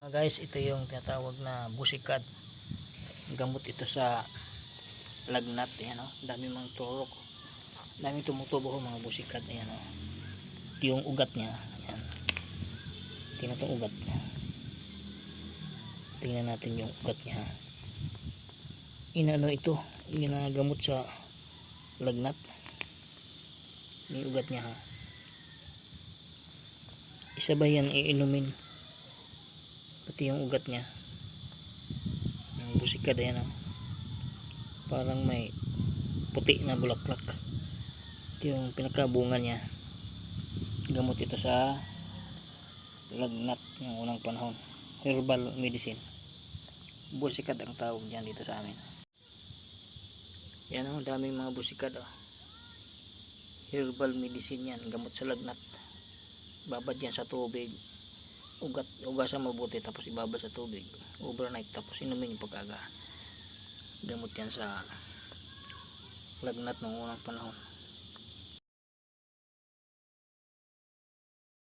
Guys, ito yung tinatawag na busikad. Gamot ito sa lagnat. Ayan, oh. Dami mga turok. Dami tumutubo mga busikad. Ayan, oh. Yung ugat niya. Ayan. Tingnan itong ugat niya. Tingnan natin yung ugat niya. Inano ito. Ginagamot sa lagnat. Yung ugat niya. Isa ba yan iinumin? Pati yung ugat niya. Yung busikad, ayan, oh. Parang may puti na bulaklak. Ito yung pinakabunga niya. Gamot ito sa lagnat ng unang panahon. Herbal medicine. Busikad ang tawag dyan dito sa amin. Yan, oh, daming mga busikad, oh. Herbal medicine yan. Gamot sa lagnat. Babad yan sa tubig. Ugasan mabuti, tapos ibabad sa tubig overnight, tapos inumin yung pagkaga. Gamot yan sa lagnat ng unang panahon.